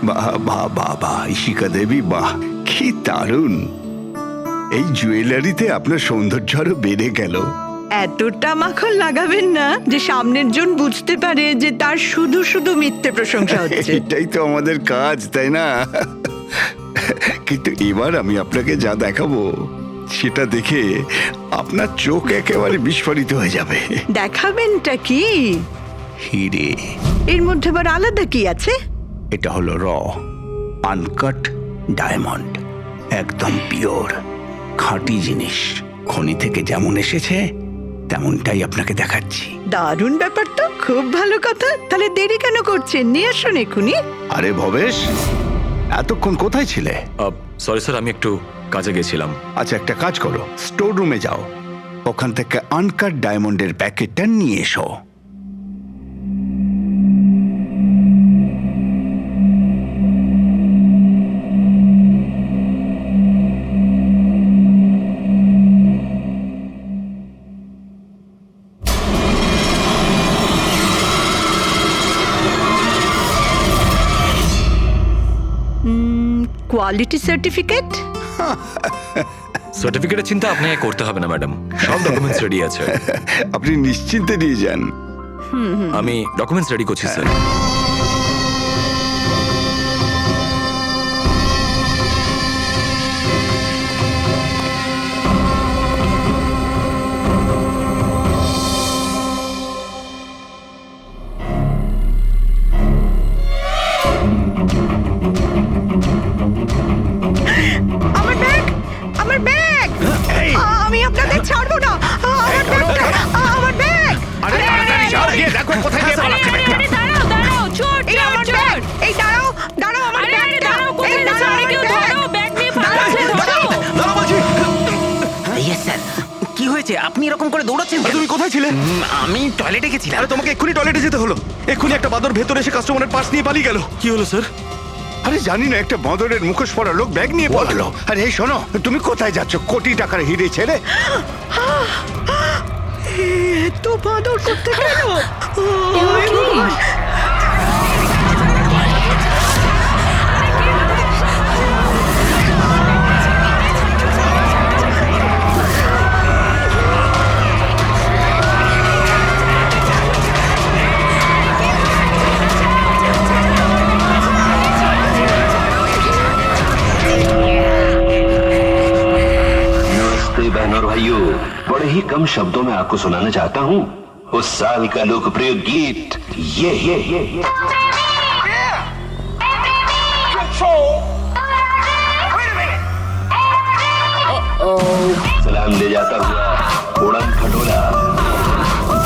বাহ বাহ বাহ বাহ, ইশিকা দেবী, বাহ কি দারুণ! এই জুয়েলারিতে আপনার সৌন্দর্য আরো বেড়ে গেল। এতটা মাখন লাগাবেন না যে সামনের জন বুঝতে পারে যে তার শুধু শুধু মিথ্যে প্রশংসা হচ্ছে। এটাই তো আমাদের কাজ, তাই না? কিন্তু এবার আমি আপনাকে যা দেখাবো সেটা দেখে আপনার চোখ একেবারে বিস্ফোরিত হয়ে যাবে। দেখাবেনটা কি? হিরে। এর মধ্যে আবার আলাদা কি আছে? এটা হলো আনকাট ডায়মন্ড, একদম পিওর খাঁটি জিনিস। খনি থেকে যেমন এসেছে তেমনটাই আপনাকে দেখাচ্ছি। দারুণ ব্যাপার তো, খুব ভালো কথা। তাহলে দেরি কেন করছেন? নিয়ে আসুন এক্ষুনি। আরে ভবেশ, এতক্ষণ কোথায় ছিলে? সরি স্যার, আমি একটু কাজে গেছিলাম। আচ্ছা, একটা কাজ করো, স্টোর রুমে যাও, ওখান থেকে আনকাট ডায়মন্ডের প্যাকেটটা নিয়ে এসো। Quality certificate? সার্টিফিকেটের চিন্তা আপনাকে করতে হবে না ম্যাডাম, সব ডকুমেন্টস রেডি আছে। আপনি নিশ্চিন্তে নিয়ে যান। আমি ডকুমেন্টস রেডি করছি স্যার। আমার ব্যাগ, আমার ব্যাগ! আমি আপনাদের ছাড়বো না। আমার ব্যাগটা, আমার ব্যাগ! আরে তাড়াতাড়ি যাও, গিয়ে দেখো কোথায় গিয়ে পালাচ্ছে ব্যাগটা। দাঁড়াও দাঁড়াও, চোর এই চোর আমার চোর! ব্যাগ! এই দাঁড়াও, দাঁড়াও আমার আরে আরে ব্যাগটা! দাঁড়াও, এই কোথায় যাচ্ছ? দাঁড়াও আরে আমার কেউ ব্যাগ! ধরো, ব্যাগ নিয়ে পালাচ্ছে, ধরো! ইয়েস স্যার, কি হয়েছে? আপনি এরকম করে দৌড়াচ্ছেন কেন? তুমি কোথায় ছিলে? আমি টয়লেটে গেছিলাম। আরে তোমাকে এক্ষুনি টয়লেটে যেতে হলো। এক্ষুনি একটা বাদর ভেতরে এসে কাস্টমারের পার্স নিয়ে পালিয়ে গেল। কি হলো স্যার? আরে জানি না, একটা বদরের মুখোশ পরা লোক ব্যাগ নিয়ে পালালো। আরে এই শোনো, তুমি কোথায় যাচ্ছ কোটি টাকার হিরে ছেড়ে? এত বাদর করতে গেল? नमस्ते बहनों और भाइयों, बड़े ही कम शब्दों में आपको सुनाना चाहता हूँ उस साल का लोकप्रिय गीत ये। सलाम ले जाता हुआ उड़न खटोला,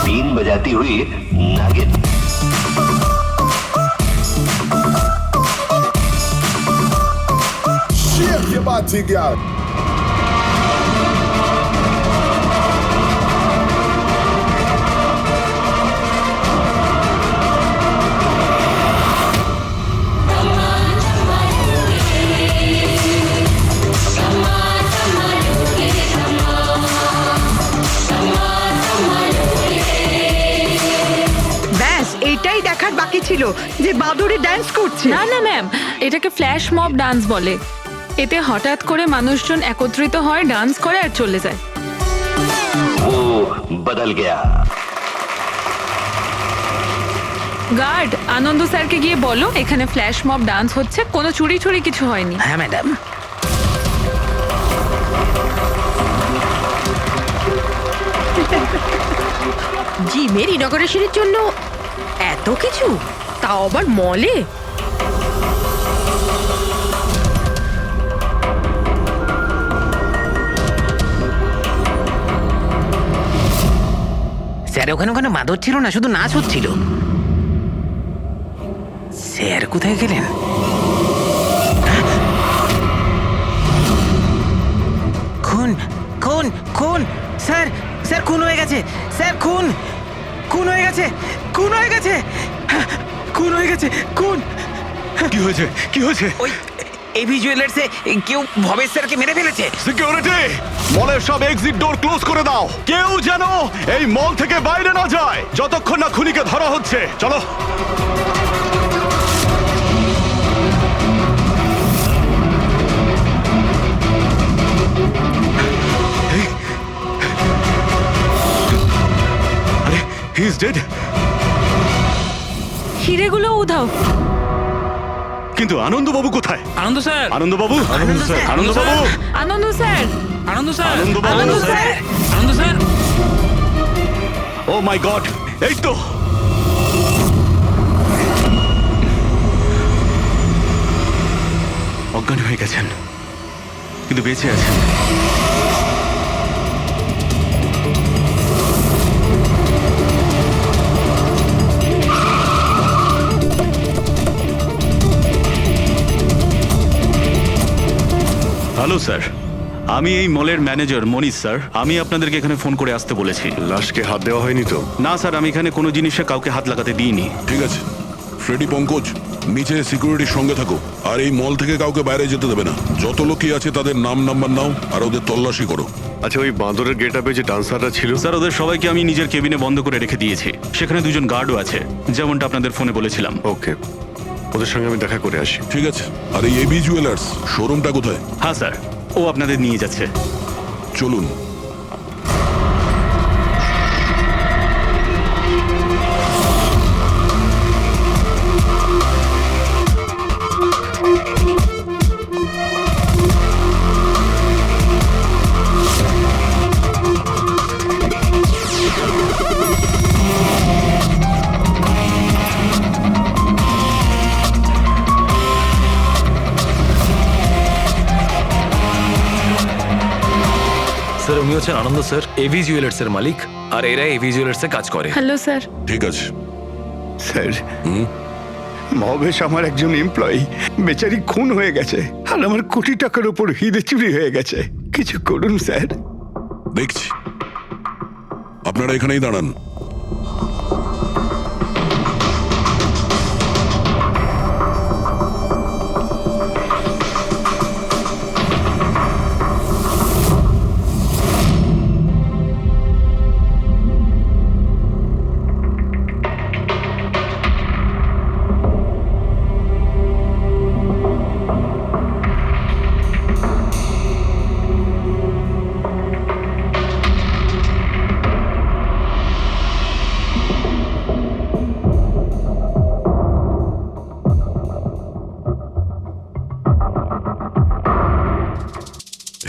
बीन बजाती हुई नागिन। Shake your body, girl. ব্যাস এইটাই দেখার বাকি ছিল যে বাদরে ডান্স করছে। না না ম্যাম, এটাকে ফ্ল্যাশ মব ডান্স বলে। এতে হঠাৎ করে মানুষজন একত্রিত হয়, ডান্স করে আর চলে যায়। वो बदल गया। গার্ড, আনন্দ স্যারকে গিয়ে বলো এখানে ফ্ল্যাশ মব ডান্স হচ্ছে, কোনো চুরি চুরি কিছু হয়নি। হ্যাঁ ম্যাডাম। জিমের ইনগরেশনের জন্য এত কিছু, তাও আবার মলে। স্যার ওখানে ওখানে মাদর ছিল না, শুধু নাচ হচ্ছিল। স্যার কোথায় গেলেন? খুন খুন খুন! স্যার স্যার খুন হয়ে গেছে! স্যার খুন খুন হয়ে গেছে! খুন হয়ে গেছে! খুন হয়ে গেছে! খুন! কি হয়েছে? কি হয়েছে? ওই এভি জুয়েলার্সে কেউ ভবেশ স্যারকে মেরে ফেলেছে। সিকিউরিটি, মলের সব এক্সিট ডোর ক্লোজ করে দাও। কেউ যেন এই মল থেকে বাইরে না যায় যতক্ষণ না খুনিকে ধরা হচ্ছে। চলো। He is dead. হিরেগুলো উধাও। কিন্তু আনন্দবাবু কোথায়? আনন্দ স্যার, আনন্দবাবু, আনন্দবাবু, আনন্দ স্যার, আনন্দ স্যার, আনন্দবাবু। আনন্দ স্যার, আনন্দ স্যার। ও মাই গড, এই তো। অজ্ঞান হয়ে গেছেন, কিন্তু বেঁচে আছেন। হ্যালো স্যার, আমি এই মলের ম্যানেজার মনীষ স্যার। আমি আপনাদেরকে এখানে ফোন করে আসতে বলেছি। লাশকে হাত দেওয়া হয়নি তো? না স্যার, আমি এখানে কোনো জিনিসে কাউকে হাত লাগাতে দিইনি। ঠিক আছে, ফ্রেডি পঙ্কজ নিচে সিকিউরিটির সঙ্গে থাকো, আর এই মল থেকে কাউকে বাইরে যেতে দেবে না। যত লোকই আছে তাদের নাম নাম্বার নাও আর ওদের তল্লাশি করো। আচ্ছা, ওই বাঁদরের গেট আপে যে ডান্সাররা ছিল? স্যার, ওদের সবাইকে আমি নিজের কেবিনে বন্ধ করে রেখে দিয়েছি। সেখানে দুজন গার্ডও আছে, যেমনটা আপনাদের ফোনে বলেছিলাম। ওকে, ওদের সঙ্গে আমি দেখা করে আসি। ঠিক আছে, আর এই এবি জুয়েলার্স শোরুমটা কোথায়? হ্যাঁ স্যার, ও আপনাদের নিয়ে যাচ্ছে। চলুন। স্যার, উনি হচ্ছেন আনন্দ স্যার, এভি জুয়েলার্স এর মালিক, আর এরা এভি জুয়েলার্স এ কাজ করে। Hello sir. ঠিক আছে। স্যার, মহেশ আমার একজন এমপ্লয়ি, বেচারি খুন হয়ে গেছে, আর আমার কোটি টাকার উপর হিরে চুরি হয়ে গেছে। কিছু করুন স্যার। দেখছি, আপনারা এখানেই দাঁড়ান।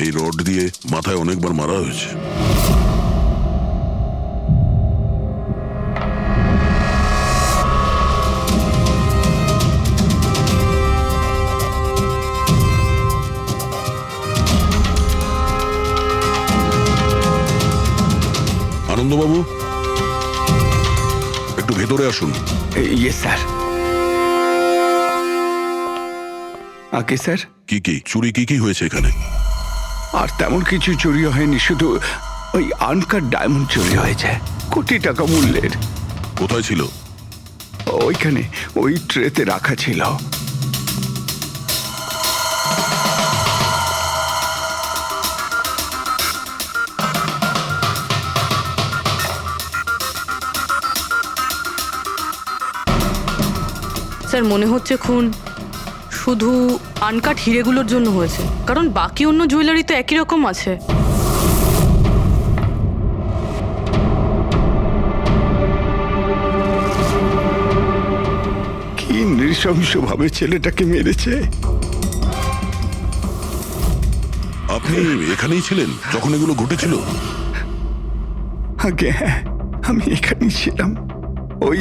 এই রড দিয়ে মাথায় অনেকবার মারা হয়েছে। আনন্দবাবু, একটু ভেতরে আসুন। ইয়ে স্যার। আগে স্যার, কি চুরি কি হয়েছে এখানে? আর তেমন কিছু চুরি হয়নি, শুধু ওই আনকাট ডায়মন্ড চুরি হয়েছে, কোটি টাকা মূল্যের। কোথায় ছিল? ওইখানে ওই ট্রেতে রাখা ছিল। স্যার, মনে হচ্ছে খুন শুধু আনকাট হিরেগুলোর জন্য হয়েছে, কারণ বাকি অন্য জুয়েলারি তো একই রকম আছে। কি নৃশংসভাবে ছেলেটাকে মেরেছে। আপনি এখানেই ছিলেন যখন এগুলো ঘটেছিল? আগে হ্যাঁ, আমি এখানেই ছিলাম। ওই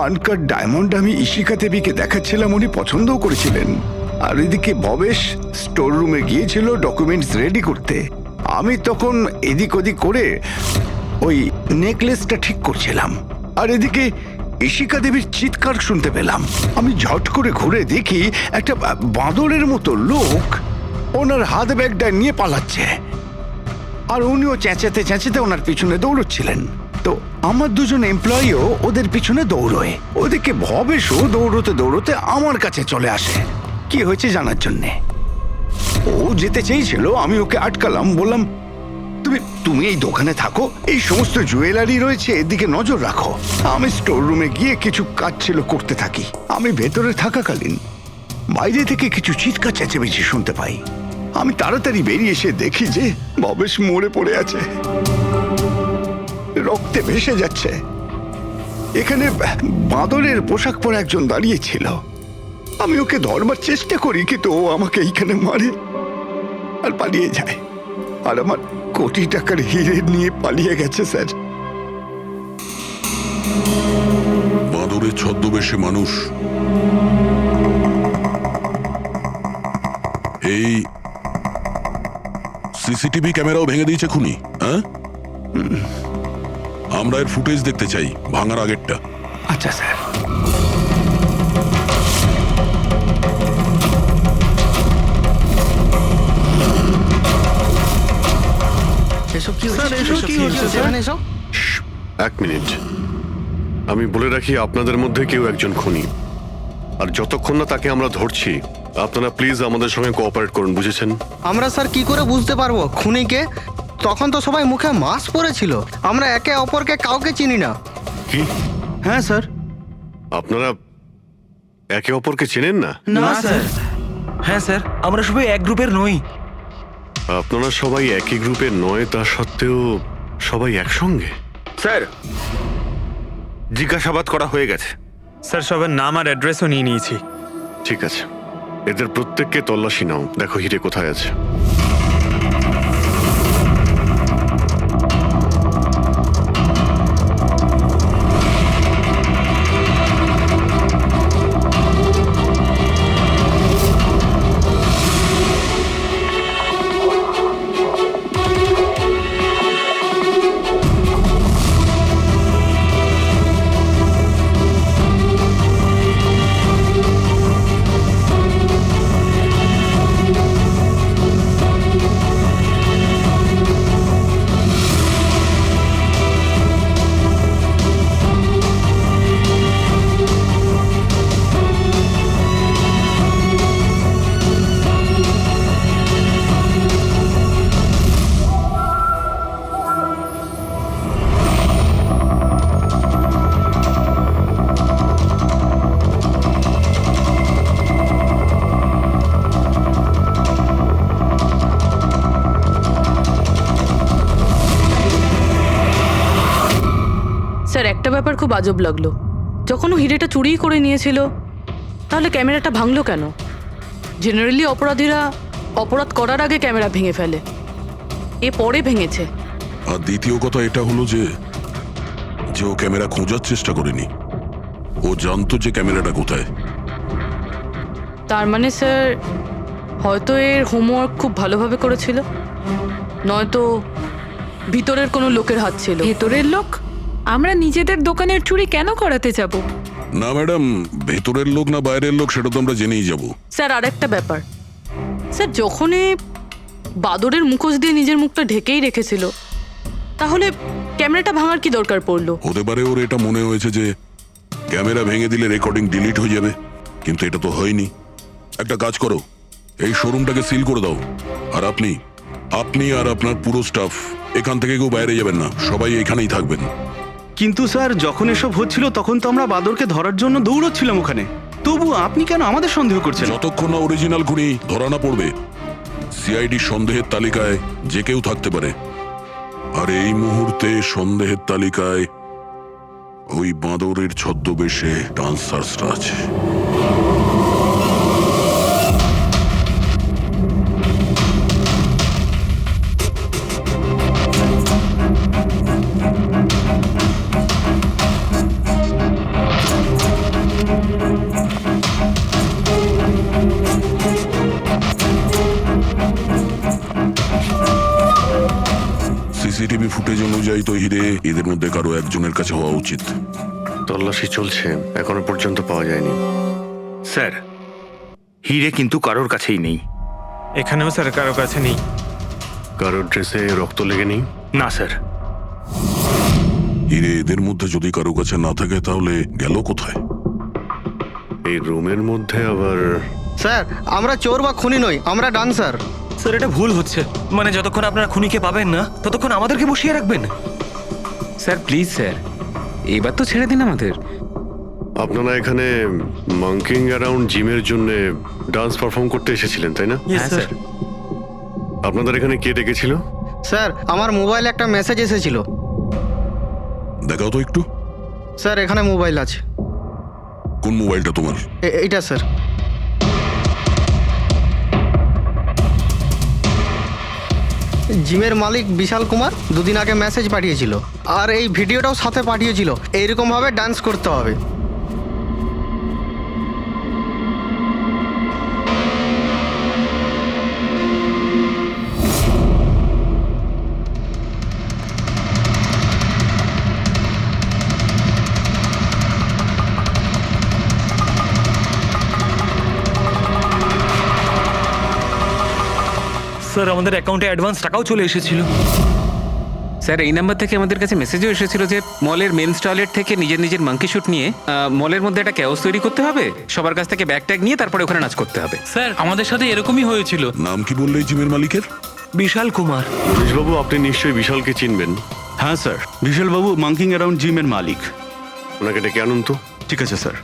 আনকাট ডায়মন্ড আমি ইশিকা দেবীকে দেখাচ্ছিলাম, উনি পছন্দও করেছিলেন। আর এদিকে ভবেশ স্টোর রুমে গিয়েছিল ডকুমেন্টস রেডি করতে। আমি তখন এদিক ওদিক করে ওই নেকলেসটা ঠিক করছিলাম, আর এদিকে ইশিকা দেবীর চিৎকার শুনতে পেলাম। আমি ঝট করে ঘুরে দেখি একটা বাঁদরের মতো লোক ওনার হাত ব্যাগটা নিয়ে পালাচ্ছে, আর উনিও চেঁচাতে চেঁচাতে ওনার পিছনে দৌড়চ্ছিলেন। তো আমার দুজন এমপ্লয়িও ওদের পিছনে দৌড়োয়। ওদিকে ভবেশও দৌড়তে দৌড়তে আমার কাছে চলে আসে কি হয়েছে জানার জন্যে। ও যেতে চেয়েছিল, আমি ওকে আটকালাম, বললাম তুমি এই দোকানে থাকো, এই সমস্ত জুয়েলারি রয়েছে, এদিকে নজর রাখো। আমি স্টোর রুমে গিয়ে কিছু কাজ ছিল করতে থাকি। আমি ভেতরে থাকাকালীন বাইরে থেকে কিছু চিৎকার চেঁচামেচি শুনতে পাই। আমি তাড়াতাড়ি বেরিয়ে এসে দেখি যে ভবেশ মরে পড়ে আছে, রক্তে ভেসে যাচ্ছে। এখানে বাঁদরের পোশাক পরা একজন দাঁড়িয়ে ছিল। আমি ওকে ধরবার চেষ্টা করি, কিন্তু ও আমাকে এইখানে মারে আর পালিয়ে যায়। আর আমার কোটি টাকার হিরে নিয়ে পালিয়ে গেছে স্যার। বাঁদরের ছদ্মবেশে মানুষ এই সিসিটিভি ক্যামেরাও ভেঙে দিয়েছে খুনি, হ্যাঁ? আমরা এর ফুটেজ দেখতে চাই, ভাঙার আগেরটা। আচ্ছা স্যার। এক মিনিট, আমি বলে রাখি আপনাদের মধ্যে কেউ একজন খুনি, আর যতক্ষণ না তাকে আমরা ধরছি আপনারা প্লিজ আমাদের সঙ্গে কোঅপারেট করুন, বুঝেছেন? আমরা স্যার কি করে বুঝতে পারবো খুনিকে? তখন তো সবাই মুখে মাস্ক পরেছিল, আমরা একে অপরকে কাউকে চিনি না। কি? হ্যাঁ স্যার। আপনারা একে অপরকে চেনেন না? না স্যার। হ্যাঁ স্যার, আমরা সবাই এক গ্রুপের নই। আপনারা সবাই একই গ্রুপের নয়, তা সত্ত্বেও সবাই একসঙ্গে? স্যার, জিজ্ঞাসাবাদ করা হয়ে গেছে স্যার, সবার নাম আর অ্যাড্রেসও নিয়ে নিয়েছি। ঠিক আছে, এদের প্রত্যেককে তল্লাশি নাও, দেখো হিরে কোথায় আছে। স্যার, একটা ব্যাপার খুব আজব লাগলো। যখন ও হিরেটা চুরি করে নিয়েছিল, তাহলে ক্যামেরাটা ভাঙলো কেন? জেনারেলি অপরাধীরা অপরাধ করার আগে ক্যামেরা ভেঙে ফেলে, এ পরে ভেঙেছে। আর দ্বিতীয় কথা এটা হলো যে ও ক্যামেরা খোঁজার চেষ্টা করেনি, ও জানতো যে ক্যামেরাটা কোথায়। তার মানে স্যার, হয়তো এর হোমওয়ার্ক খুব ভালোভাবে করেছিল, নয়তো ভিতরের কোনো লোকের হাত ছিল। ভেতরের লোক? আমরা নিজেদের দোকানের চুরি কেন করাতে যাব? না ম্যাডাম, ভেতরের লোক না বাইরের লোক সেটা তো আমরা জেনেই যাব। স্যার, আরেকটা ব্যাপার, স্যার, যখন এ বাদরের মুখোশ দিয়ে নিজের মুখটা ঢেকেই রেখেছিল, তাহলে ক্যামেরাটা ভাঙার কি দরকার পড়লো? হতে পারে ওর এটা মনে হয়েছে যে ক্যামেরা ভেঙে দিলে রেকর্ডিং ডিলিট হয়ে যাবে, কিন্তু এটা তো হয়নি। একটা কাজ করো, এই শোরুমটাকে সিল করে দাও, আর আপনি আর আপনার পুরো স্টাফ এখান থেকে কেউ বাইরে যাবেন না, সবাই এখানেই থাকবেন। কিন্তু স্যার, যখন এসব হচ্ছিল তখন তো আমরা বাদরকে ধরার জন্য দৌড়চ্ছিলাম ওখানে, তবু আপনি কেন আমাদের সন্দেহ করছেন? যতক্ষণ না অরিজিনাল খুনি ধরা না পড়বে, সিআইডি সন্দেহের তালিকায় যে কেউ থাকতে পারে। আর এই মুহূর্তে সন্দেহের তালিকায় ওই বাঁদরের ছদ্মবেশে ডান্সার্সরা আছে। সিসিটিভি ফুটেজ অনুযায়ী তো হিরে এদের মধ্যে কারো একজনের কাছে হওয়া উচিত। তল্লাশি চলছে, এখনো পর্যন্ত পাওয়া যায়নি। স্যার, হিরে কিন্তু কারোর কাছেই নেই। এখানেও স্যার কারো কাছে নেই। কারোর ড্রেসে রক্ত লেগে নেই? না স্যার। হিরে এদের মধ্যে যদি কারো কাছে না থাকে তাহলে গেল কোথায়? এই রুমের মধ্যে আবার? স্যার, আমরা চোর বা খুনি নই, আমরা ডান্সার। স্যার, এটা ভুল হচ্ছে। মানে যতক্ষণ আপনারা খুনিকে পাবেন না, ততক্ষণ আমাদেরকে বসিয়ে রাখবেন। স্যার প্লিজ স্যার, এবার তো ছেড়ে দিন আমাদের। আপনারা এখানে মাঙ্কিং অ্যারাউন্ড জিমের জন্য ডান্স পারফর্ম করতে এসেছিলেন, তাই না? হ্যাঁ স্যার। আপনাদের এখানে কে ডেকেছিল? স্যার, আমার মোবাইলে একটা মেসেজ এসেছিল। দেখাও তো একটু। স্যার এখানে মোবাইল আছে। কোন মোবাইলটা তোমার? এইটা স্যার। জিমের মালিক বিশাল কুমার দুদিন আগে মেসেজ পাঠিয়েছিল, আর এই ভিডিওটাও সাথে পাঠিয়েছিল। এইরকমভাবে ডান্স করতে হবে। স্যার আমাদের অ্যাকাউন্টে অ্যাডভান্স টাকাও চলে এসেছিল। স্যার এই নাম্বার থেকে আমাদের কাছে মেসেজও এসেছিল যে মলের মেন্স টয়লেট থেকে নিজের নিজের মাঙ্কি শুট নিয়ে মলের মধ্যে একটা ক্যাওস তৈরি করতে হবে, সবার কাছ থেকে ব্যাগ ট্যাগ নিয়ে তারপরে ওখানে নাচ করতে হবে। স্যার আমাদের সাথে এরকমই হয়েছিল। নাম কি বললে এই জিমের মালিকের? বিশাল কুমার। মনীষবাবু, আপনি নিশ্চয়ই বিশালকে চিনবেন। হ্যাঁ স্যার, বিশালবাবু মাঙ্কিং অ্যারাউন্ড জিমের মালিক। ওনাকে ডেকে আনুন তো। ঠিক আছে স্যার।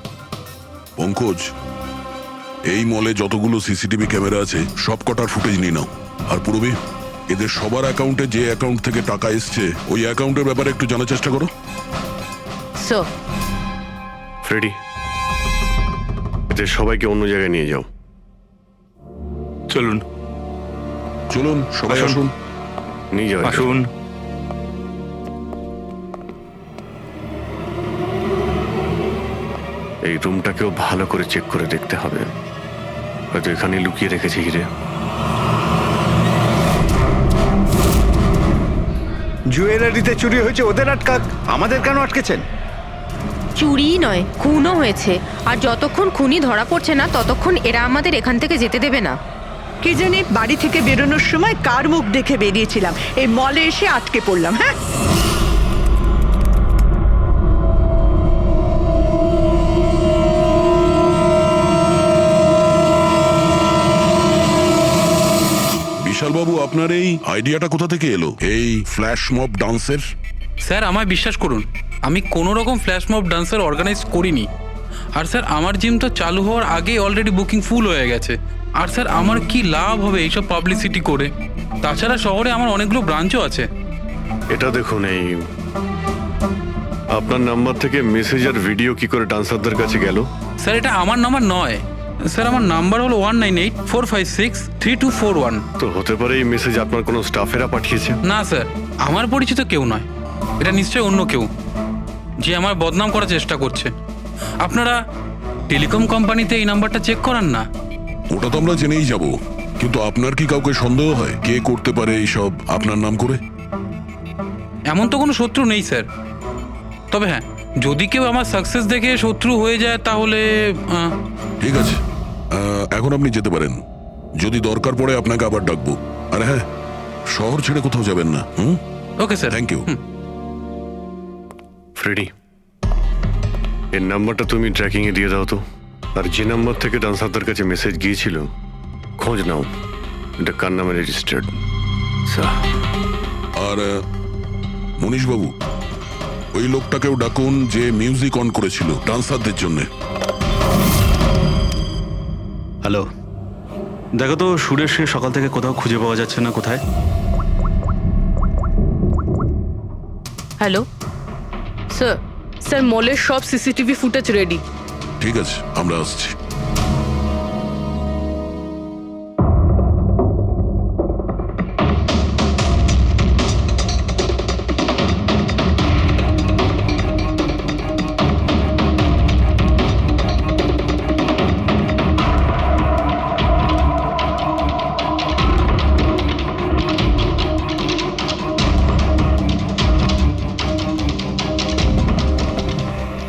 পঙ্কজ, এই মলে যতগুলো সিসিটিভি ক্যামেরা আছে সব কটার ফুটেজ নিয়ে নাও। আর পূর্বে এদের সবার অ্যাকাউন্টে যে অ্যাকাউন্ট থেকে টাকা এসছে ওই অ্যাকাউন্টের ব্যাপারে একটু জানার চেষ্টা করো। স্যার, ফ্রেডি, এদের সবাইকে অন্য জায়গায় নিয়ে যাও। চলুন চলুন সবাই আসুন। নিয়ে যাও। আসুন। এই রুমটাকেও ভালো করে চেক করে দেখতে হবে, হয়তো এখানে লুকিয়ে রেখেছে হিরে। জুয়েলারিতে চুরি হয়েছে, ওদের আটকাক, আমাদের কেন আটকেছেন? চুরি নয়, খুনও হয়েছে। আর যতক্ষণ খুনি ধরা পড়ছে না ততক্ষণ এরা আমাদের এখান থেকে যেতে দেবে না। কি জানি বাড়ি থেকে বেরোনোর সময় কার মুখ দেখে বেরিয়েছিলাম, এই মলে এসে আটকে পড়লাম। হ্যাঁ, বিশালবাবু, আপনার এই আইডিয়াটা কোথা থেকে এলো, এই ফ্ল্যাশ মব ডান্সের? স্যার আমায় বিশ্বাস করুন, আমি কোনো রকম ফ্ল্যাশ মব ডান্সার অর্গানাইজ করিনি। আর স্যার আমার জিম তো চালু হওয়ার আগেই অলরেডি বুকিং ফুল হয়ে গেছে। আর স্যার আমার কি লাভ হবে এইসব পাবলিসিটি করে? তাছাড়া শহরে আমার অনেকগুলো ব্রাঞ্চও আছে। এটা দেখুন, এই আপনার নাম্বার থেকে মেসেজ আর ভিডিও কি করে ডান্সারদের কাছে গেল? স্যার এটা আমার নাম্বার নয় স্যার, আমার নাম্বার হলো 1984563241। তো হতে পারে এই মেসেজ আপনার কোনো স্টাফেরা পাঠিয়েছে। না স্যার, আমার পরিচিত কেউ নয়, এটা নিশ্চয়ই অন্য কেউ যে আমার বদনাম করার চেষ্টা করছে। আপনারা টেলিকম কোম্পানিতে এই নাম্বারটা চেক করান না? ওটা তো আমরা জেনেই যাব, কিন্তু আপনার কি কাউকে সন্দেহ হয় কে করতে পারে এইসব আপনার নাম করে? এমন তো কোনো শত্রু নেই স্যার, তবে হ্যাঁ যদি কেউ আমার সাকসেস দেখে শত্রু হয়ে যায় তাহলে ঠিক আছে, এখন আপনি যেতে পারেন। যদি দরকার পড়ে আপনাকে আবার ডাকবো। আর হ্যাঁ, শহর ছেড়ে কোথাও যাবেন না। Okay sir. Thank you. Freddy, এর নাম্বারটা তুমি ট্র্যাকিং এ দিয়ে দাও তো। আর যে নাম্বার থেকে ডান্সারদের কাছে মেসেজ গিয়েছিল খোঁজ নাও, এটা কার নামে রেজিস্টার্ড। আর মনীষবাবু, ওই লোকটাকেও ডাকুন যে মিউজিক অন করেছিল ডান্সারদের জন্য। হ্যালো, দেখো তো সুরেশকে সকাল থেকে কোথাও খুঁজে পাওয়া যাচ্ছে না। কোথায়? হ্যালো স্যার, স্যার মলের সব সিসিটিভি ফুটেজ রেডি। ঠিক আছে, আমরা আসছি।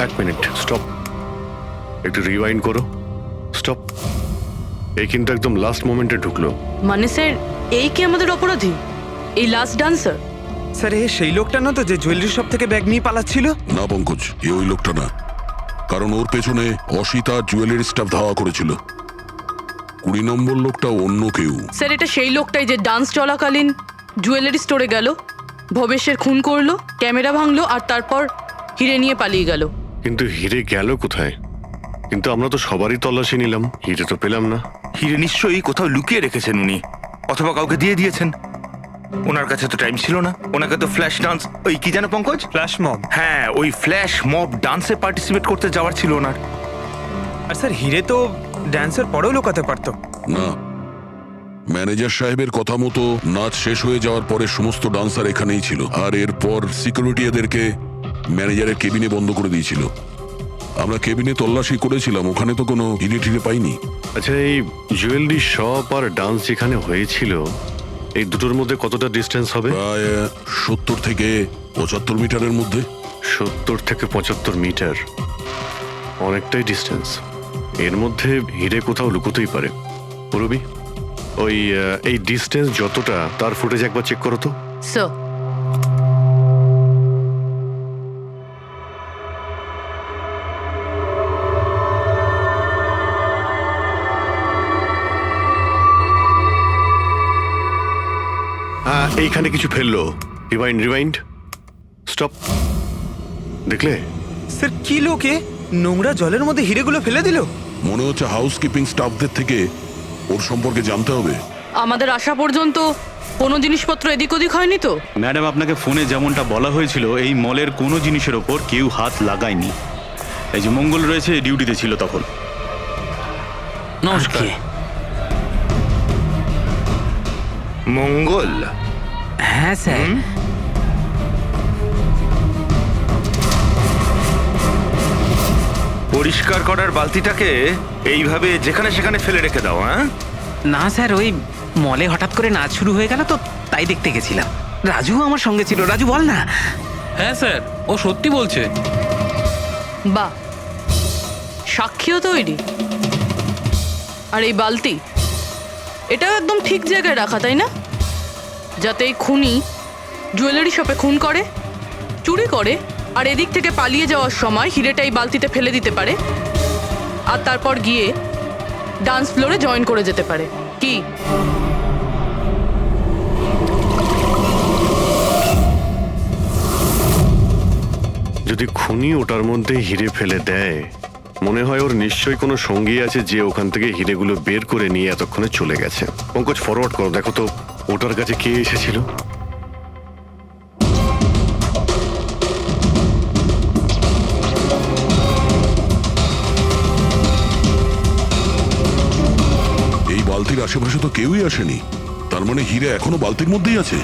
এক মিনিট, স্টপ, একটু রিওয়াইন্ড করো। স্টপ। এই কিন্তু একদম লাস্ট মোমেন্টে ঢুকলো। মানে স্যার এই কি আমাদের অপরাধী, এই লাস্ট ডান্সার? স্যার এ সেই লোকটা না তো যে জুয়েলারি শপ থেকে ব্যাগ নিয়ে পালাচ্ছিল? না পঙ্কজ, এ ওই লোকটা না, কারণ ওর পেছনে অসিতা জুয়েলারি স্টাফ ধাওয়া করেছিল। 20 নম্বর লোকটা অন্য কেউ। স্যার এটা সেই লোকটাই যে ডান্স চলাকালীন জুয়েলারি স্টোরে গেল, ভবেশের খুন করলো, ক্যামেরা ভাঙলো আর তারপর হিরে নিয়ে পালিয়ে গেল। কিন্তু হিরে গেল কোথায়? কিন্তু আমরা তো সবারই তল্লাশি নিলাম, হিরে তো পেলাম না। হিরে নিশ্চয়ই কোথাও লুকিয়ে রেখেছেন উনি, অথবা কাউকে দিয়ে দিয়েছেন। ওনার কাছে তো টাইম ছিল না, ওনাকে তো ফ্ল্যাশ ডান্স, ওই কি জানো পঙ্কজ, ফ্ল্যাশ মব। হ্যাঁ ওই ফ্ল্যাশ মব ডান্সে পার্টিসিপেট করতে যাওয়ার ছিল ওনার। আর স্যার হিরে তো ড্যান্সের পরেও লুকাতে পারতো। না, ম্যানেজার সাহেবের কথা মতো নাচ শেষ হয়ে যাওয়ার পরে সমস্ত ডান্সার এখানেই ছিল, আর এরপর সিকিউরিটি এদেরকে ম্যানেজারের কেবিনে বন্ধ করে দিয়েছিল। আমরা কেবিনে তল্লাশি করেছিলাম, ওখানে তো কোনো হিরে টিরে পাইনি। আচ্ছা, এই জুয়েলারি শপ আর ডান্স যেখানে হয়েছিল এই দুটোর মধ্যে কতটা ডিস্টেন্স হবে? প্রায় 70 থেকে 75 মিটারের মধ্যে। 70 থেকে 75 মিটার, অনেকটাই ডিস্টেন্স। এর মধ্যে হিরে কোথাও লুকোতেই পারে। পুরবি, ওই এই ডিস্টেন্স যতটা তার ফুটেজ একবার চেক করো তো। স্যার, এইখানে কিছু ফেললো। Rewind rewind, stop. দেখলে? স্যার কি লোকে নোংরা জলের মধ্যে হিরেগুলো ফেলে দিল? মনে হচ্ছে হাউসকিপিং স্টাফদের থেকে ওর সম্পর্কে জানতে হবে। আমাদের আসা পর্যন্ত কোনো জিনিসপত্র এদিক ওদিক হয়নি তো? ম্যাডাম, আপনাকে ফোনে যেমনটা বলা হয়েছিল এই মলের কোনো জিনিসের ওপর কেউ হাত লাগায়নি। এই যে মঙ্গল রয়েছে, ডিউটিতে ছিল তখন। নমস্কার। মঙ্গল? হ্যাঁ স্যার। পরিষ্কার করার বালতিটাকে এইভাবে যেখানে সেখানে ফেলে রেখে দাও। হ্যাঁ না স্যার, ওই মলে হঠাৎ করে নাচ শুরু হয়ে গেল তো তাই দেখতে গেছিলাম। রাজু আমার সঙ্গে ছিল। রাজু বল না। হ্যাঁ স্যার, ও সত্যি বলছে। বাহ, সাক্ষীও তৈরি। আর এই বালতি, এটা একদম ঠিক জায়গায় রাখা, তাই না? যাতে এই খুনি জুয়েলারি শপে খুন করে, চুরি করে, আর এদিক থেকে পালিয়ে যাওয়ার সময় হিরেটা এই বালতিতে ফেলে দিতে পারে, আর তারপর গিয়ে ডান্স ফ্লোরে জয়েন করে যেতে পারে। কি? যদি খুনি ওটার মধ্যে হিরে ফেলে দেয়, মনে হয় ওর নিশ্চয়ই কোনো সঙ্গী আছে যে ওখান থেকে হিরেগুলো বের করে নিয়ে এতক্ষণে চলে গেছে। পঙ্কজ, ফরওয়ার্ড করো, দেখো তো ওটার কাছে কে এসেছিল। এই বালতির আশেপাশে তো কেউই আসেনি, তার মানে হিরে এখনো বালতির মধ্যেই আছে।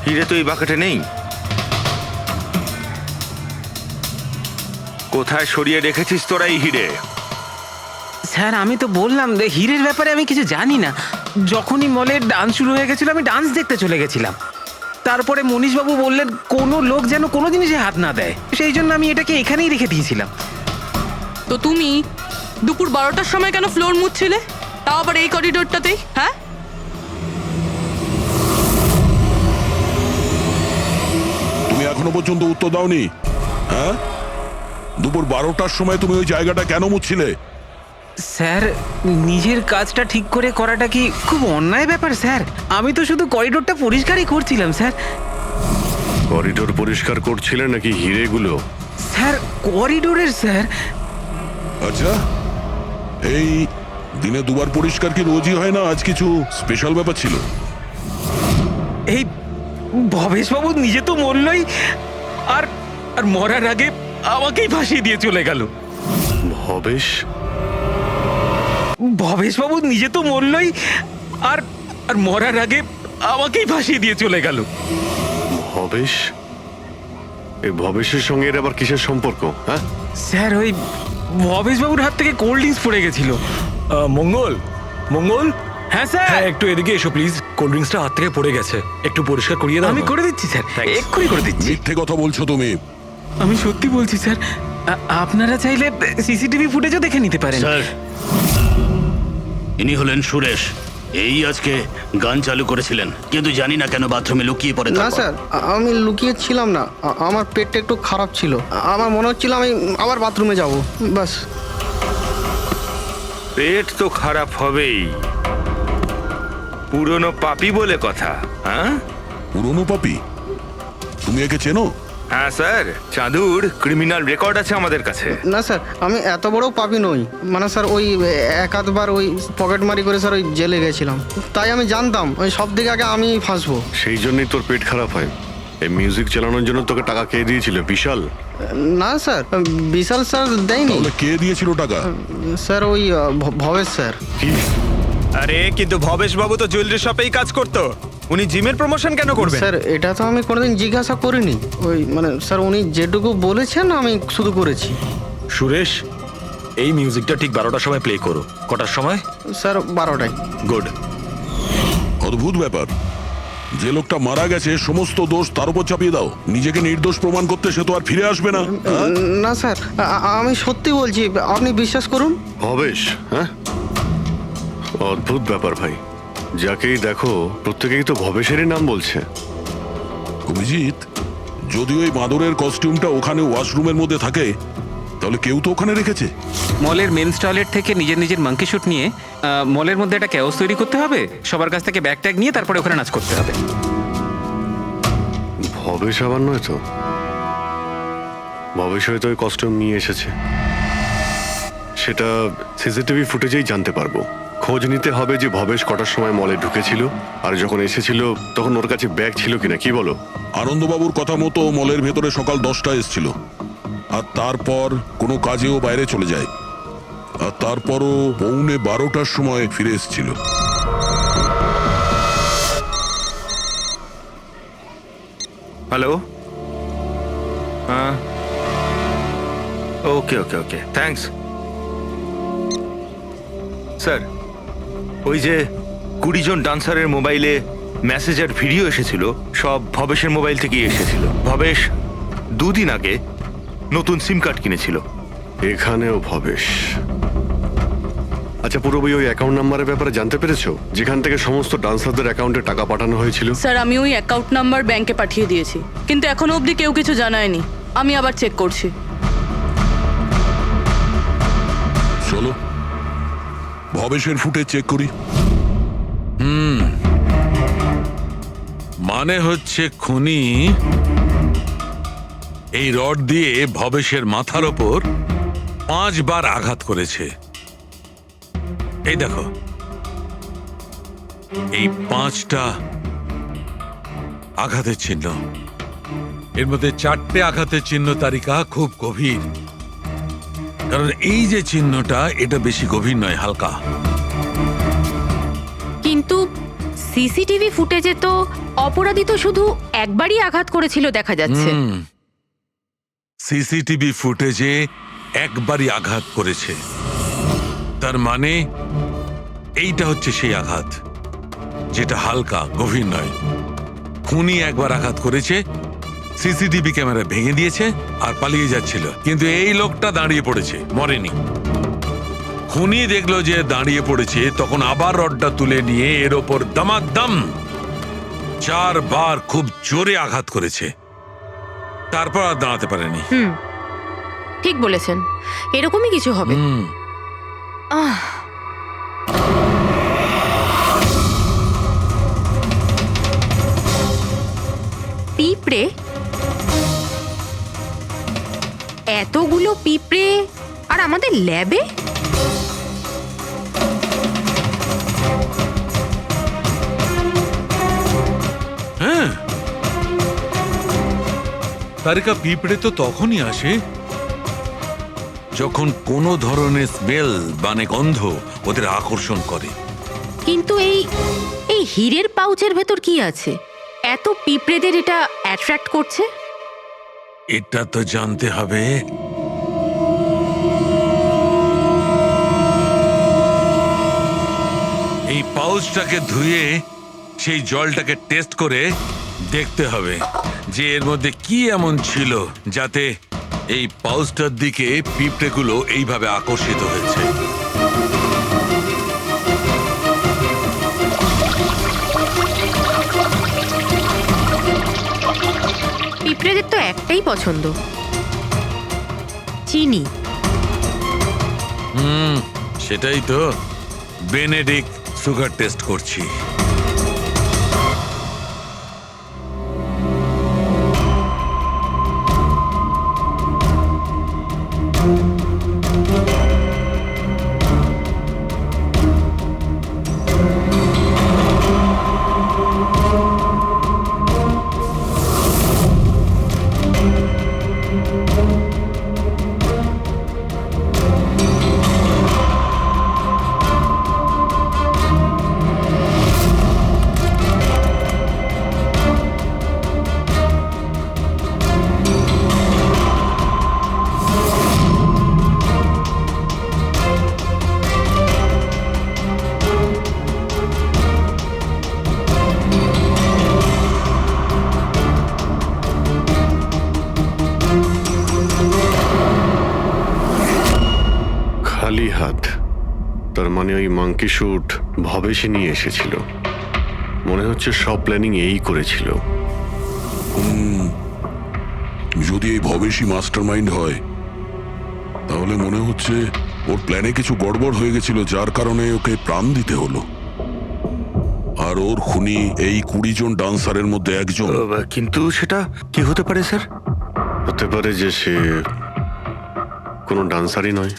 হিরে তো এই বাকেটে নেই। কোথায় সরিয়ে রেখেছিস তোরা এই হিরে? স্যার, আমি তো বললাম যে হিরের ব্যাপারে আমি কিছু জানি না। যখনই মলের ডান্স শুরু হয়ে গেছিল আমি ডান্স দেখতে চলে গেছিলাম। তারপরে মনীশবাবু বললেন কোনো লোক যেন কোনো জিনিসে হাত না দেয়, সেই জন্য আমি এটাকে এখানেই রেখে দিয়েছিলাম। তো তুমি দুপুর 12টার সময় কেন ফ্লোর মুছছিলে, তাও আবার এই করিডোরটাতেই? হ্যাঁ, তুমি এখনো পর্যন্ত উত্তর দাওনি। হ্যাঁ, দুপুর 12টার সময় তুমি ওই জায়গাটা কেন মুছছিলে? স্যার, নিজের কাজটা ঠিক করে করাটা কি খুব অন্যায় ব্যাপার স্যার? আমি তো শুধু করিডোরটা পরিষ্কারই করছিলাম স্যার। করিডোর পরিষ্কার করছিলেন নাকি হিরেগুলো? স্যার, করিডোরের স্যার। আচ্ছা, এই দিনে দুবার পরিষ্কার কি রোজই হয় না? আজ কিছু স্পেশাল ব্যাপার ছিল? এই ভবেশবাবু নিজে তো মরলই, আর আর মরার আগে আমাকেই ফাঁসিয়ে দিয়ে চলে গেল। ভবেশবাবু নিজে তো মরলই, আর আর মরার আগে আমাকেই ফাঁসিয়ে দিয়ে চলে গেল। ভবেশ? এই ভবেশের সঙ্গে এর আবার কিসের সম্পর্ক? হ্যাঁ স্যার, ওই ভবেশবাবুর হাত থেকে কোল্ড ড্রিঙ্কস পড়ে গেছিল। মঙ্গল, মঙ্গল। হ্যাঁ স্যার। হ্যাঁ, একটু এদিকে এসো প্লিজ। কোল্ড ড্রিঙ্কসটা হাত থেকে পড়ে গেছে, একটু পরিষ্কার করিয়ে দাও। আমি করে দিচ্ছি স্যার, এক্ষুনি করে দিচ্ছি। মিথ্যে কথা বলছো তুমি। আমি সত্যি বলছি স্যার। আপনারা চাইলে সিসিটিভি ফুটেজও দেখে নিতে পারেন। স্যার, ইনি হলেন সুরেশ। এই আজকে গান চালু করেছিলেন, কিন্তু জানি না কেন বাথরুমে লুকিয়ে পড়ে। না স্যার, আমি লুকিয়ে ছিলাম না। আমার পেটটা একটু খারাপ ছিল, আমার মনে হচ্ছিল আমি আবার বাথরুমে যাব, বাস। পেট তো খারাপ হবেই, পুরনো পাপি বলে কথা। হ্যাঁ, পুরনো পাপি? তুমি একে চেনো? হ্যাঁ স্যার, চাঁদুর ক্রিমিনাল রেকর্ড আছে আমাদের কাছে। না স্যার, আমি এত বড় পাপি নই। মানে স্যার ওই এক আধবার ওই পকেটমারি করে স্যার ওই জেলে গেছিলাম, তাই আমি জানতাম ওই সব দিকে আগে আমি ফাঁসবো। সেই জন্যই তোর পেট খারাপ হয়। এই মিউজিক চালানোর জন্য তোকে টাকা কে দিয়েছিল? বিশাল? না স্যার, বিশাল স্যার দেয়নি। তাহলে কে দিয়েছিল টাকা? স্যার ওই ভবেশ স্যার। কি? আরে কিন্তু ভবেশ বাবু তো জুয়েলারি শপেই কাজ করতো, উনি জিমের প্রমোশন কেন করবেন? স্যার এটা তো আমি কোনোদিন জিজ্ঞাসা করিনি। ওই মানে স্যার উনি যেটুকু বলেছেন আমি শুধু করেছি। সুরেশ, এই মিউজিকটা ঠিক 12টার সময় প্লে করো। কটার সময়? স্যার 12টায়। গুড। অদ্ভুত ব্যাপার, যে লোকটা মারা গেছে সমস্ত দোষ তার উপর চাপিয়ে দাও। নিজেকে নির্দোষ প্রমাণ করতে সে তো আর ফিরে আসবে না। না স্যার, আমি সত্যি বলছি, আপনি বিশ্বাস করুন। ভবেশ? হ্যাঁ, অদ্ভুত ব্যাপার ভাই। যাকেই দেখো প্রত্যেকেই তো ভবেশেরই নাম বলছে। অভিজিৎ, যদি ওই মাদুরের কস্টিউমটা ওখানে ওয়াশরুমের মধ্যে থাকে তাহলে কেউ তো ওখানে রেখেছে। মলের মেন্স টয়লেট থেকে নিজের নিজের মাঙ্কি শুট নিয়ে মলের মধ্যে একটা ক্যাওস তৈরি করতে হবে, সবার কাছ থেকে ব্যাগ ট্যাগ নিয়ে তারপরে ওখানে নাচ করতে হবে। ভবেশ আবার নয় তো? ভবেশ হয়তো ওই কস্টিউম নিয়ে এসেছে, সেটা সিসিটিভি ফুটেজেই জানতে পারবো। খোঁজ নিতে হবে যে ভবেশ কটার সময় মলে ঢুকেছিল, আর যখন এসেছিল তখন ওর কাছে ব্যাগ ছিল কিনা। কি বলো? আনন্দবাবুর কথা মতো মলের ভেতরে সকাল 10টায় এসেছিল, আর তারপর কোনো কাজেও বাইরে চলে যায়, আর তারপরও 11:15টার সময় ফিরে এসেছিল। হ্যালো, হ্যাঁ, ওকে ওকে ওকে, থ্যাঙ্কস স্যার। ওই যে 20 জন ডান্সারের মোবাইলে মেসেজ আর ভিডিও এসেছিল, সব ভবেশের মোবাইল থেকেই এসেছিল। ভবেশ 2 দিন আগে নতুন সিম কার্ড কিনেছিল। এখানেও ভবেশ? আচ্ছা, পুরোপুরি ওই অ্যাকাউন্ট নাম্বারের ব্যাপারে জানতে পেরেছো, যেখান থেকে সমস্ত ডান্সারদের অ্যাকাউন্টে টাকা পাঠানো হয়েছিল? স্যার আমি ওই অ্যাকাউন্ট নাম্বার ব্যাংকে পাঠিয়ে দিয়েছি, কিন্তু এখনো অবধি কেউ কিছু জানায়নি। আমি আবার চেক করছি। চলো ভবেশের ফুটেজ চেক করি। মানে হচ্ছে খুনি এই রড দিয়ে ভবেশের মাথার ওপর 5 বার আঘাত করেছে। এই দেখো, এই 5টা আঘাতের চিহ্ন। এর মধ্যে 4টে আঘাতের চিহ্ন তালিকা খুব গভীর, কারণ এই যে চিহ্নটা এটা বেশি গভীর নয়, হালকা। কিন্তু সিসিটিভি ফুটেজে তো অপরাধী তো শুধু একবারই আঘাত করেছিল দেখা যাচ্ছে। সিসিটিভি ফুটেজে একবারই আঘাত করেছে, তার মানে এইটা হচ্ছে সেই আঘাত যেটা হালকা, গভীর নয়। খুনি একবার আঘাত করেছে, সিসিটিভি ক্যামেরা ভেঙে দিয়েছে আর পালিয়ে যাচ্ছিল, কিন্তু এই লোকটা দাঁড়িয়ে পড়েছে, মরেনি। খুনি দেখলো যে দাঁড়িয়ে পড়েছে, তখন আবার রডটা তুলে নিয়ে এর ওপর দামাদাম 4 বার খুব জোরে আঘাত করেছে, তারপর আর দাঁড়াতে পারেনি। ঠিক বলেছেন, এরকমই কিছু হবে। পিঁপড়ে, এতগুলো পিঁপড়ে আর আমাদের ল্যাবে? হ্যাঁ, তারিকা, পিঁপড়ে তো তখনই আসে যখন কোনো ধরনের স্মেল মানে গন্ধ ওদের আকর্ষণ করে। কিন্তু এই হীরের পাউচের ভেতর কি আছে এত পিঁপড়েদের এটা অ্যাট্রাক্ট করছে? এটা তো জানতে হবে। এই পাউচটাকে ধুয়ে সেই জলটাকে টেস্ট করে দেখতে হবে যে এর মধ্যে কি এমন ছিল যাতে এই পাউচটার দিকে পিঁপড়েগুলো এইভাবে আকর্ষিত হয়েছে। পিঁপড়েদের তো একটাই পছন্দ, চিনি। সেটাই তো বেনেডিক্ট সুগার টেস্ট করছি। খালি হাত, তার মানে ওই মাঙ্কি শুট ভবেশে নিয়ে এসেছিল। মনে হচ্ছে সব প্ল্যানিং এই করেছিল। যদি এই ভবেশই মাস্টার মাইন্ড হয় তাহলে মনে হচ্ছে ওর প্ল্যানে কিছু গড়বড় হয়ে গেছিল, যার কারণে ওকে প্রাণ দিতে হলো। আর ওর খুনি এই 20 জন ডান্সারের মধ্যে একজন। কিন্তু সেটা কি হতে পারে স্যার? হতে পারে যে সে কোনো ডান্সারই নয়।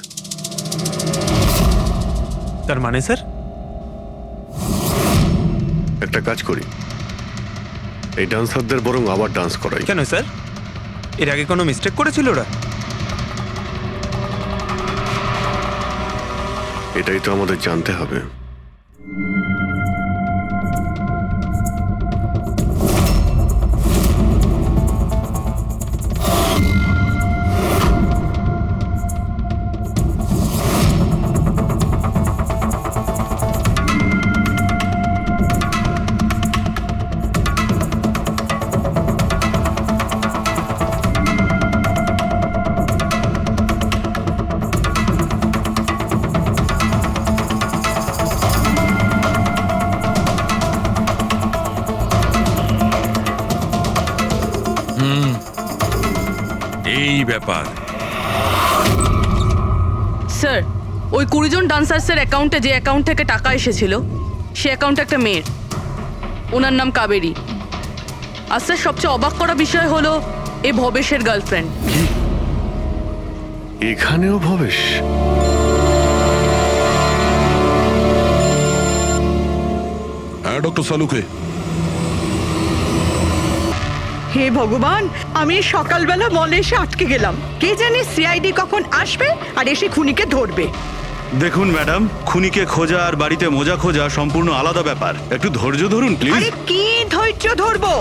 তার মানে স্যার? একটা কাজ করি, এই ডান্সারদের বরং আবার ডান্স করাই। কেন স্যার, এর আগে কোনো মিস্টেক করেছিল ওরা? এটাই তো আমাদের জানতে হবে। এই ব্যাপার। স্যার, ওই 20 জন ডান্সার্সের অ্যাকাউন্টে যে অ্যাকাউন্ট থেকে টাকা এসেছিল সে অ্যাকাউন্টে একটা মেয়ের, ওনার নাম কাবেরী। আর স্যার, সবচেয়ে অবাক করা বিষয় হলো এ ভবেশের গার্লফ্রেন্ড। এখানেও ভবেশ? হ্যাঁ ডক্টর সালুকে। হে ভগবান, আমি সকালবেলা মলে এসে আটকে গেলাম। কে জানে সিআইডি কখন আসবে আর এসে খুনিকে ধরবে। দেখুন ম্যাডাম, খুনিকে খোঁজা আর বাড়িতে মোজা খোঁজা সম্পূর্ণ আলাদা ব্যাপার। একটু ধৈর্য ধরুন প্লিজ। আরে কি ধৈর্য ধরবো,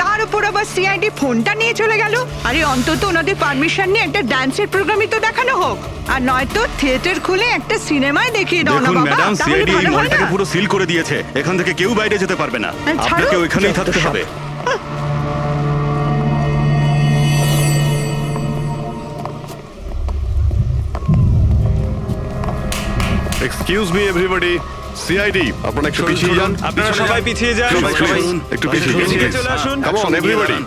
তার উপর আবার সিআইডি ফোনটা নিয়ে চলে গেল। আরে অন্তত ওনাদের পারমিশন নিয়ে একটা ডান্সের প্রোগ্রামই তো দেখানো হোক, আর নয়তো থিয়েটার খুলে একটা সিনেমায় দেখিয়ে দাও না দেখুন বাবা, ম্যাডাম, তাহলে সিআইডি এই ভালো হয় মলটাকে না? পুরো সিল করে দিয়েছে। এখান থেকে কেউ বাইরে যেতে পারবে না। ছাড়ো, আপনাকে ওইখানেই যত থাকতে সব। হবে। এক্সকিউজ মি এভরিবডি, সিআইডি আপনারা একটু পিছিয়ে যান। আপনারা সবাই পিছিয়ে যান। সবাই একটু পিছিয়ে পিছিয়ে চলে আসুন। কাম অন এভরিবডি,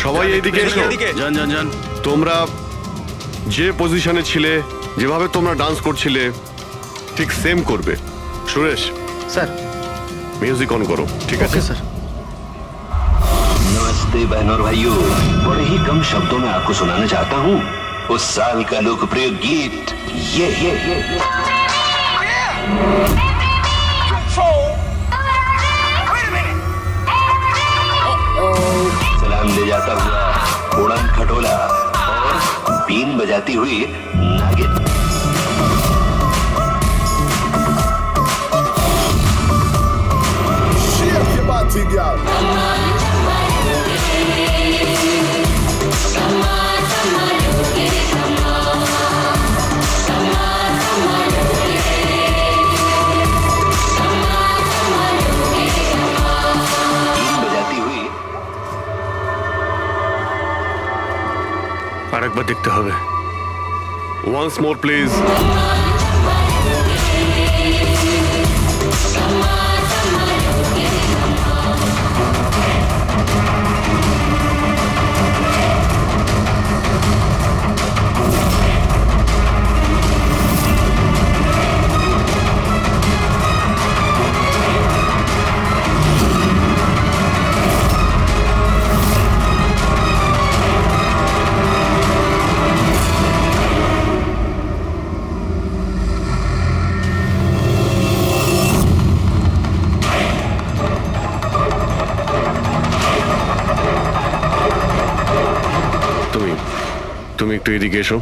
সবাই এইদিকে এসো। যান যান যান। তোমরা যে পজিশনে ছিলে, যেভাবে তোমরা ডান্স করছিলে ঠিক সেম করবে। সুরেশ স্যার, মিউজিক অন করো। ঠিক আছে স্যার। नमस्ते बहनों और भाइयों, बड़े ही कम शब्दों में आपको सुनाना चाहता हूँ उस साल का लोकप्रिय गीत ये सलाम ले जाता हुआ उड़न खटोला और बीन बजाती हुई नागिन। আরেকবার দেখতে হবে। Once more please. একটু এদিকে এসো।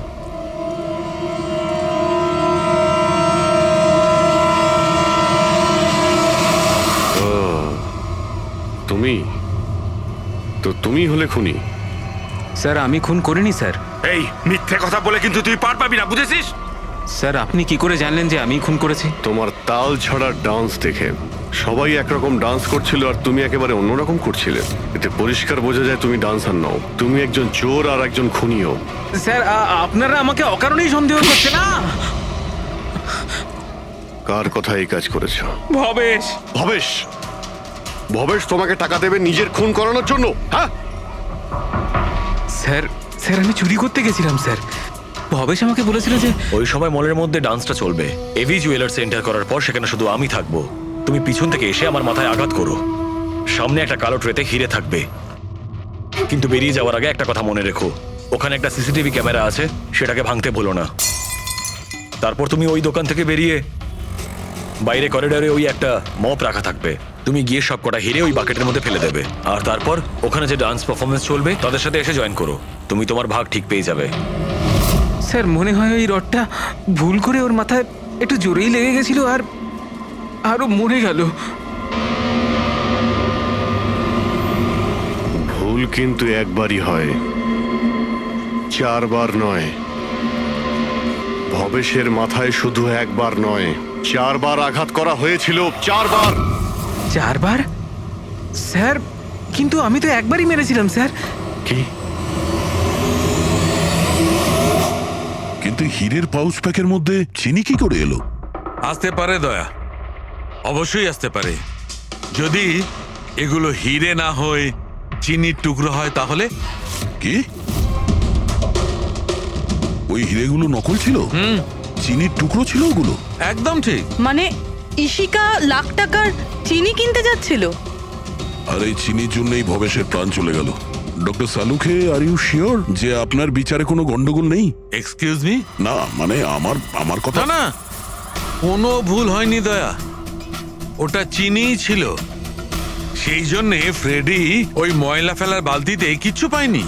ও, তুমি তো তুমি হলে খুনি? স্যার আমি খুন করিনি স্যার। এই মিথ্যে কথা বলে কিন্তু তুই পার পাবি না, বুঝেছিস? স্যার আপনি কি করে জানলেন যে আমি খুন করেছি? তোমার তাল ছড়া ডান্স দেখে সবাই একরকম ডান্স করছিল আর তুমি একেবারে অন্যরকম করছিলে। এতে পরিষ্কার বোঝা যায় তুমি ডান্সার নও, তুমি একজন চোর আর একজন খুনিও। স্যার আপনারা আমাকে অকারণেই সন্দেহ করছেন না। কার কথা এই কাজ করেছো? ভবেশ। ভবেশ? ভবেশ তোমাকে টাকা দেবে নিজের খুন করানোর জন্য? হ্যাঁ স্যার, স্যার আমি চুরি করতে গেছিলাম স্যার। ভবেশ আমাকে বলেছিল যে ওই সময় মলের মধ্যে ডান্সটা চলবে। এভি জুয়েলার্স এন্টার করার পর সেখানে শুধু আমি থাকবো। তুমি পিছন থেকে এসে আমার মাথায় আঘাত করো। সামনে একটা কালো ট্রেতে হিরে থাকবে, কিন্তু বেরিয়ে যাওয়ার আগে একটা কথা মনে রেখো, ওখানে একটা সিসিটিভি ক্যামেরা আছে, সেটাকে ভাঙতে ভুলো না। তারপর তুমি ওই দোকান থেকে বেরিয়ে বাইরে করিডোরে ওই একটা মপ রাখা থাকবে, তুমি গিয়ে সব কটা হিরে ওই বাকেটের মধ্যে ফেলে দেবে। আর তারপর ওখানে যে ডান্স পারফরমেন্স চলবে তাদের সাথে এসে জয়েন করো, তুমি তোমার ভাগ ঠিক পেয়ে যাবে। স্যার মনে হয় ওই রডটা ভুল করে ওর মাথায় একটু জোরেই লেগে গেছিল আর আরো মরে গেল। ভুল কিন্তু একবারই হয়, 4 বার নয়। ভবেশের মাথায় শুধু একবার নয়, 4 বার আঘাত করা হয়েছিল। 4 বার। 4 বার? স্যার কিন্তু আমি তো একবারই মেরেছিলাম স্যার। কি? কিন্তু হীরের পাউচ প্যাকের মধ্যে চিনি কি করে এলো? আসতে পারে দয়া, অবশ্যই আসতে পারে। যদি এগুলো হিরে না হয় চিনির টুকরো হয় তাহলে? কি ওই হিরেগুলো নকল ছিল? চিনির টুকরো ছিল ওগুলো? একদম ঠিক। মানে ইশিকা লাখ টাকার চিনি কিনতে যাচ্ছিল, আর এই চিনির জন্যই ভবেশের প্রাণ চলে গেল। Doctor Salunkhe, are you sure যে আপনার বিচারে কোনো গন্ডগোল নেই? Excuse me? না মানে আমার কথা না, কোনো ভুল হয়নি দয়া, ওটা চিনিই ছিল। সেই জন্যে ফ্রেডি ওই ময়লা ফেলার বালতিতে কিচ্ছু পায়নি,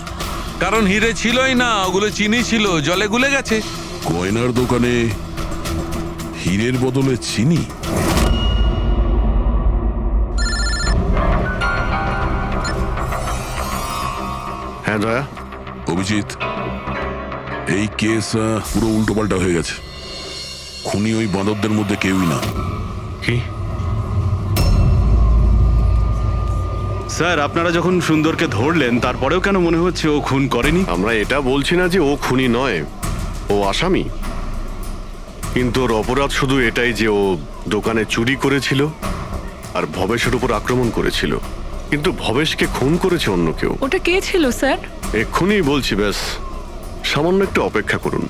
কারণ হিরে ছিলই না, ওগুলো চিনি ছিল, জলে গুলে গেছে। গয়নার দোকানে হীরের বদলে চিনি? হ্যাঁ দয়া। অভিজিৎ, এই কেস পুরো উল্টোপাল্টা হয়ে গেছে। খুনি ওই বাঁদরদের মধ্যে কেউই না। কি? স্যার আপনারা যখন সুন্দরকে ধরলেন তারপরেও কেন মনে হচ্ছে ও খুন করেনি? আমরা এটা বলছি না যে ও খুনি নয়, ও আসামি। কিন্তু ওর অপরাধ শুধু এটাই যে ও দোকানে চুরি করেছিল আর ভবেশের উপর আক্রমণ করেছিল, কিন্তু ভবেশকে খুন করেছে অন্য কেউ। ওটা কে ছিল স্যার? এক্ষুনি বলছি, ব্যাস সামান্য একটু অপেক্ষা করুন,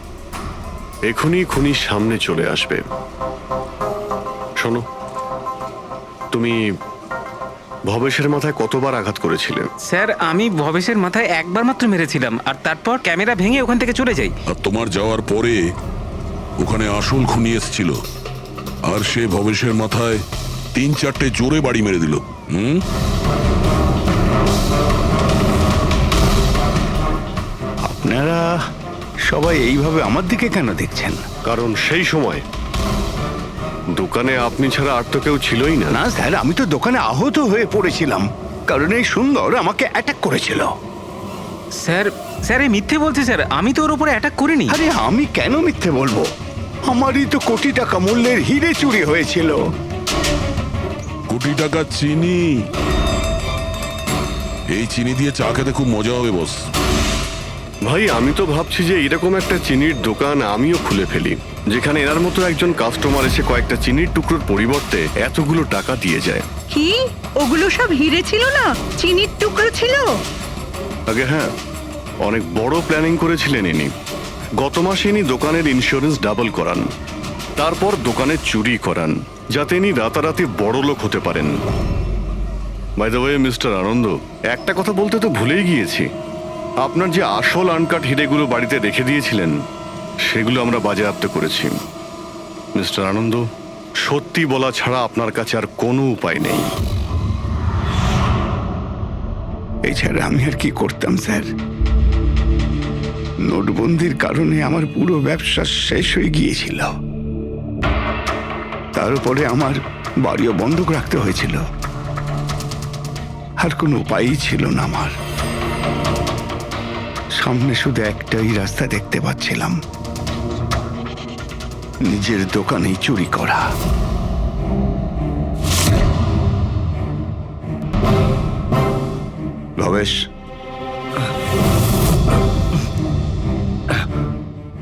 এখনই খুনি সামনে চলে আসবে। শোনো, তুমি ভবেশের মাথায় কতবার আঘাত করেছিলে? স্যার আমি ভবেশের মাথায় একবার মাত্র মেরেছিলাম, আর তারপর ক্যামেরা ভেঙে ওখান থেকে চলে যাই। আর তোমার যাওয়ার পরে ওখানে আসল খুনি এসেছিল, আর সে ভবেশের মাথায় 3-4টে জোরে বাড়ি মেরে দিল। আপনারা সবাই এইভাবে আমার দিকে কেন দেখছেন? কারণ সেই সময় দোকানে আপনি ছাড়া আর তো কেউ ছিলই না। না স্যার, আমি তো দোকানে আহত হয়ে পড়েছিলাম, কারণ এই সুন্দর আমাকে অ্যাটাক করেছিল। স্যার, স্যার এই মিথ্যে বলছে স্যার, আমি তো ওর উপরে অ্যাটাক করিনি। আরে আমি কেন মিথ্যে বলবো? আমারই তো কোটি টাকা মূল্যের হিরে চুরি হয়েছিল। কোটি টাকা চিনি? এই চিনি দিয়ে চা খেতে খুব মজা হবে বস। ভাই আমি তো ভাবছি যে এরকম একটা চিনির দোকান আমিও খুলে ফেলি, যেখানে এনার মতো একজন কাস্টমার এসে কয়েকটা চিনির টুকরোর পরিবর্তে এতগুলো টাকা দিয়ে যায়। কি ওগুলো সব হিরে ছিল না, চিনির টুকরো ছিল? আগে হ্যাঁ, অনেক বড় প্ল্যানিং করেছিলেন ইনি। গত মাসে ইনি দোকানের ইন্স্যুরেন্স ডাবল করান, তারপর দোকানে চুরি করান, যাতে ইনি রাতারাতি বড় লোক হতে পারেন। বাই দ্য ওয়ে মিস্টার আনন্দ, একটা কথা বলতে তো ভুলেই গিয়েছি, আপনার যে আসল আনকাট হিরেগুলো বাড়িতে রেখে দিয়েছিলেন সেগুলো আমরা বাজেয়াপ্ত করেছি। মিস্টার আনন্দ, সত্যি বলা ছাড়া আপনার কাছে আর কোনো উপায় নেই। এছাড়া আমি আর কি করতাম স্যার? নোটবন্দির কারণে আমার পুরো ব্যবসা শেষ হয়ে গিয়েছিল। তারপরে আমার বাড়িও বন্ধক রাখতে হয়েছিল। আর কোনো উপায়ই ছিল না আমার। সামনে শুধু একটাই রাস্তা দেখতে পাচ্ছিলাম, নিজের দোকানেই চুরি করা। ভবেশ,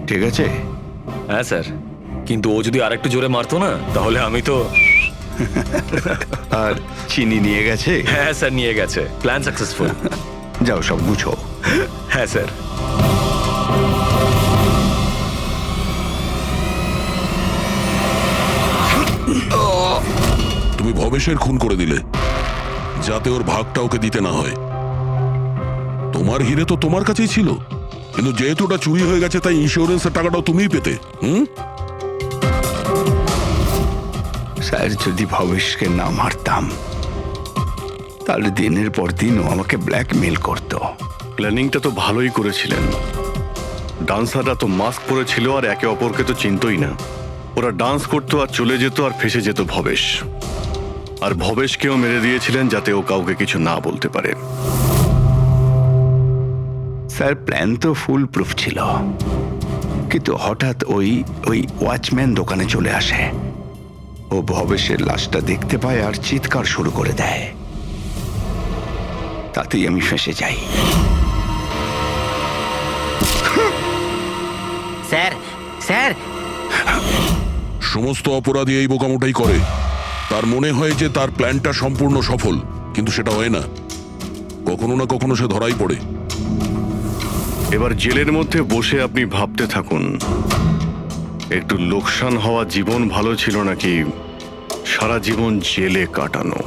ঠিক আছে? হ্যাঁ স্যার, কিন্তু ও যদি আরেকটু জোরে মারতো না তাহলে আমি তো। আর চিনি নিয়ে গেছে? হ্যাঁ স্যার, নিয়ে গেছে। Plan successful. যাও সব গুছো। হ্যাঁ স্যার। তুমি ভবেশের খুন করে দিলে যাতে ওর ভাগটা ওকে দিতে না হয়। তোমার হিরে তো তোমার কাছেই ছিল, কিন্তু যেহেতু ওটা চুরি হয়ে গেছে তাই ইন্স্যুরেন্সের টাকাটাও তুমিই পেতে। স্যার, যদি ভবেশকে না মারতাম তাহলে দিনের পর দিন ও আমাকে ব্ল্যাকমেল করত। প্ল্যানিংটা তো ভালোই করেছিলেন। ডান্সাররা তো মাস্ক পরেছিল আর একে অপরকে তো চিনতই না। ওরা ডান্স করতো আর চলে যেত আর ফেসে যেত ভবেশ। আর ভবেশকেও মেরে দিয়েছিলেন যাতে ও কাউকে কিছু না বলতে পারে। স্যার, প্ল্যান তো ফুল প্রুফ ছিল, কিন্তু হঠাৎ ওই ওয়াচম্যান দোকানে চলে আসে। ও ভবেশের লাশটা দেখতে পায় আর চিৎকার শুরু করে দেয়। তাতেই আমি ফেঁসে যাই। স্যার, স্যার, সমস্ত অপরাধী এই বোকামোটাই করে। তার মনে হয় যে তার প্ল্যানটা সম্পূর্ণ সফল, কিন্তু সেটা হয় না। কখনো না কখনো সে ধরাই পড়ে। এবার জেলের মধ্যে বসে আপনি ভাবতে থাকুন, একটু লোকসান হওয়া জীবন ভালো ছিল নাকি সারা জীবন জেলে কাটানো।